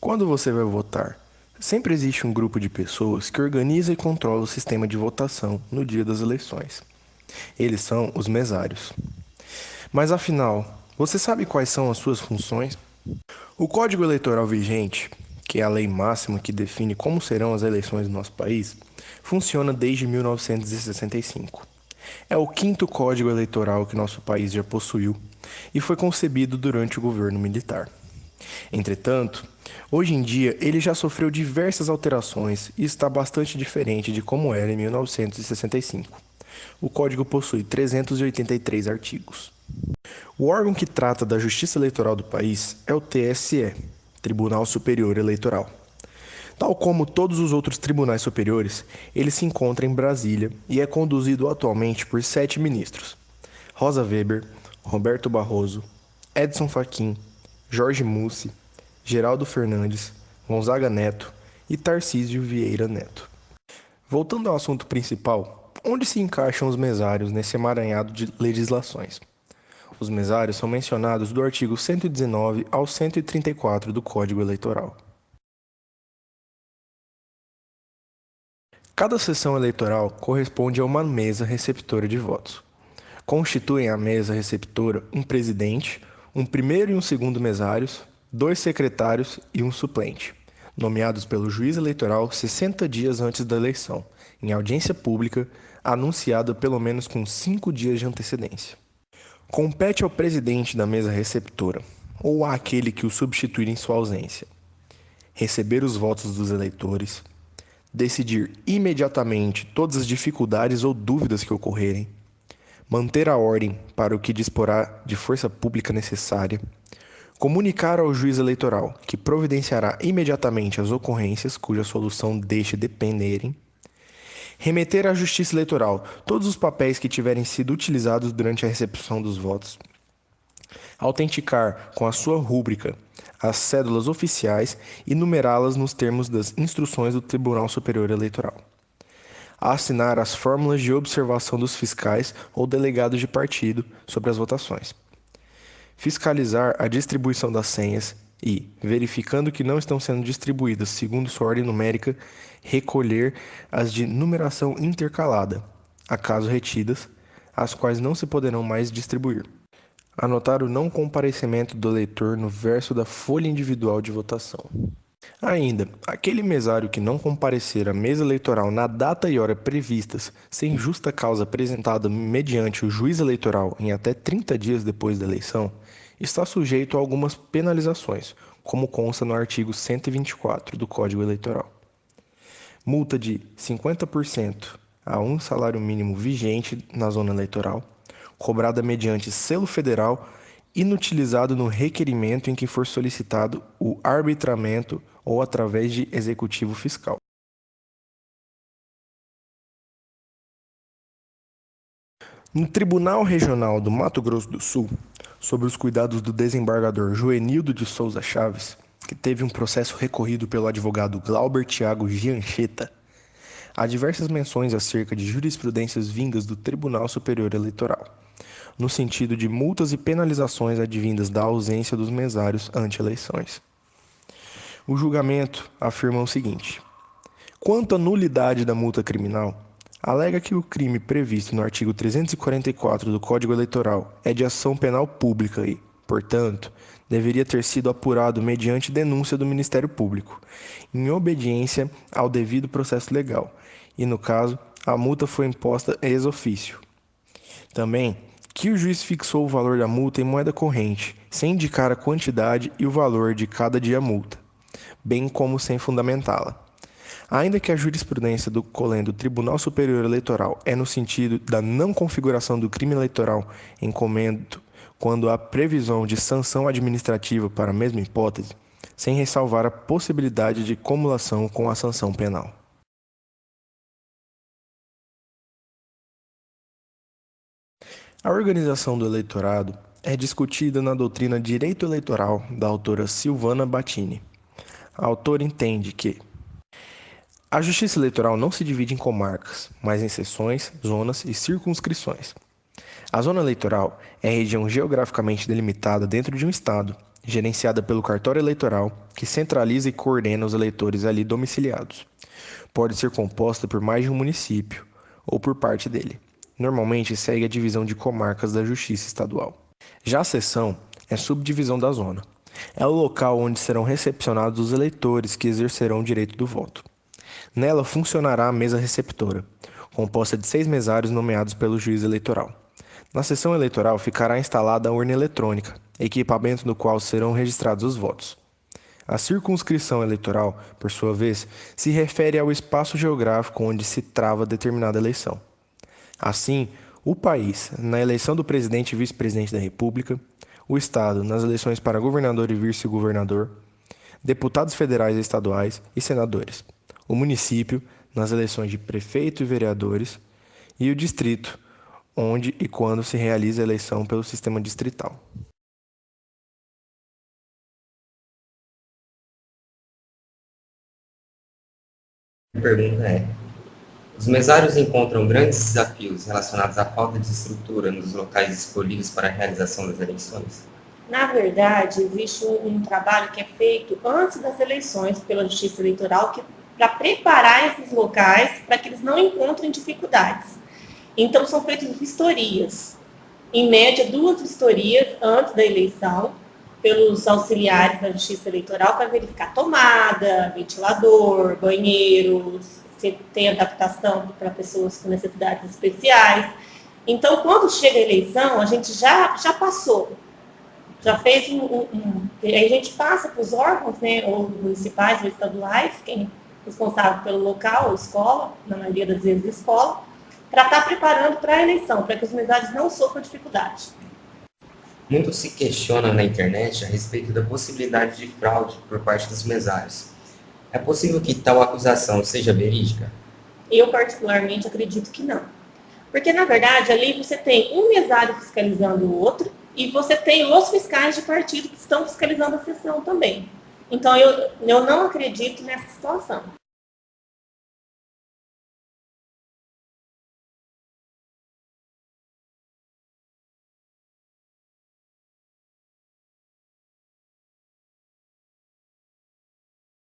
Quando você vai votar, sempre existe um grupo de pessoas que organiza e controla o sistema de votação no dia das eleições. Eles são os mesários. Mas afinal, você sabe quais são as suas funções? O Código Eleitoral vigente, que é a lei máxima que define como serão as eleições no nosso país, funciona desde 1965. É o quinto código eleitoral que nosso país já possuiu e foi concebido durante o governo militar. Entretanto, hoje em dia ele já sofreu diversas alterações e está bastante diferente de como era em 1965. O código possui 383 artigos. O órgão que trata da justiça eleitoral do país é o TSE, Tribunal Superior Eleitoral. Tal como todos os outros tribunais superiores, ele se encontra em Brasília e é conduzido atualmente por 7 ministros: Rosa Weber, Roberto Barroso, Edson Fachin, Jorge Mussi, Geraldo Fernandes, Gonzaga Neto e Tarcísio Vieira Neto. Voltando ao assunto principal, onde se encaixam os mesários nesse emaranhado de legislações? Os mesários são mencionados do artigo 119 ao 134 do Código Eleitoral. Cada sessão eleitoral corresponde a uma mesa receptora de votos. Constituem a mesa receptora um presidente, um primeiro e um segundo mesários, 2 secretários e um suplente, nomeados pelo juiz eleitoral 60 dias antes da eleição, em audiência pública, anunciada pelo menos com 5 dias de antecedência. Compete ao presidente da mesa receptora, ou àquele que o substituir em sua ausência, receber os votos dos eleitores, decidir imediatamente todas as dificuldades ou dúvidas que ocorrerem, manter a ordem para o que disporá de força pública necessária, comunicar ao juiz eleitoral que providenciará imediatamente as ocorrências cuja solução deixe dependerem, remeter à Justiça Eleitoral todos os papéis que tiverem sido utilizados durante a recepção dos votos, autenticar com a sua rúbrica as cédulas oficiais e numerá-las nos termos das instruções do Tribunal Superior Eleitoral, assinar as fórmulas de observação dos fiscais ou delegados de partido sobre as votações, fiscalizar a distribuição das senhas e, verificando que não estão sendo distribuídas segundo sua ordem numérica, recolher as de numeração intercalada, acaso retidas, as quais não se poderão mais distribuir. Anotar o não comparecimento do eleitor no verso da folha individual de votação. Ainda, aquele mesário que não comparecer à mesa eleitoral na data e hora previstas, sem justa causa apresentada mediante o juiz eleitoral em até 30 dias depois da eleição, está sujeito a algumas penalizações, como consta no artigo 124 do Código Eleitoral. Multa de 50% a um salário mínimo vigente na zona eleitoral, cobrada mediante selo federal, inutilizado no requerimento em que for solicitado o arbitramento ou através de executivo fiscal. No Tribunal Regional do Mato Grosso do Sul, sob os cuidados do desembargador Joenildo de Souza Chaves, que teve um processo recorrido pelo advogado Glauber Thiago Gianchetta, há diversas menções acerca de jurisprudências vindas do Tribunal Superior Eleitoral, no sentido de multas e penalizações advindas da ausência dos mesários ante eleições. O julgamento afirma o seguinte: quanto à nulidade da multa criminal, alega que o crime previsto no artigo 344 do Código Eleitoral é de ação penal pública e, portanto, deveria ter sido apurado mediante denúncia do Ministério Público, em obediência ao devido processo legal, e, no caso, a multa foi imposta ex officio. Também, que o juiz fixou o valor da multa em moeda corrente, sem indicar a quantidade e o valor de cada dia multa, bem como sem fundamentá-la. Ainda que a jurisprudência do COLEN do Tribunal Superior Eleitoral é no sentido da não configuração do crime eleitoral em comento quando há previsão de sanção administrativa para a mesma hipótese, sem ressalvar a possibilidade de cumulação com a sanção penal. A organização do eleitorado é discutida na doutrina Direito Eleitoral da autora Silvana Battini. A autora entende que a justiça eleitoral não se divide em comarcas, mas em seções, zonas e circunscrições. A zona eleitoral é a região geograficamente delimitada dentro de um estado, gerenciada pelo cartório eleitoral, que centraliza e coordena os eleitores ali domiciliados. Pode ser composta por mais de um município ou por parte dele. Normalmente segue a divisão de comarcas da Justiça Estadual. Já a seção é subdivisão da zona. É o local onde serão recepcionados os eleitores que exercerão o direito do voto. Nela funcionará a mesa receptora, composta de 6 mesários nomeados pelo juiz eleitoral. Na sessão eleitoral ficará instalada a urna eletrônica, equipamento no qual serão registrados os votos. A circunscrição eleitoral, por sua vez, se refere ao espaço geográfico onde se trava determinada eleição. Assim, o país, na eleição do presidente e vice-presidente da República, o Estado, nas eleições para governador e vice-governador, deputados federais e estaduais e senadores, o município, nas eleições de prefeito e vereadores, e o distrito, onde e quando se realiza a eleição pelo sistema distrital. A pergunta é: os mesários encontram grandes desafios relacionados à falta de estrutura nos locais escolhidos para a realização das eleições? Na verdade, existe um trabalho que é feito antes das eleições pela Justiça Eleitoral para preparar esses locais para que eles não encontrem dificuldades. Então, são feitas vistorias, em média 2 vistorias antes da eleição, pelos auxiliares da Justiça Eleitoral para verificar tomada, ventilador, banheiros, se tem adaptação para pessoas com necessidades especiais. Então, quando chega a eleição, a gente já passou, já fez aí a gente passa para os órgãos, né, ou municipais ou estaduais, quem é responsável pelo local, ou escola, na maioria das vezes escola, para estar preparando para a eleição, para que os mesários não sofram dificuldade. Muito se questiona na internet a respeito da possibilidade de fraude por parte dos mesários. É possível que tal acusação seja verídica? Eu, particularmente, acredito que não. Porque, na verdade, ali você tem um mesário fiscalizando o outro e você tem os fiscais de partido que estão fiscalizando a sessão também. Então, eu não acredito nessa situação.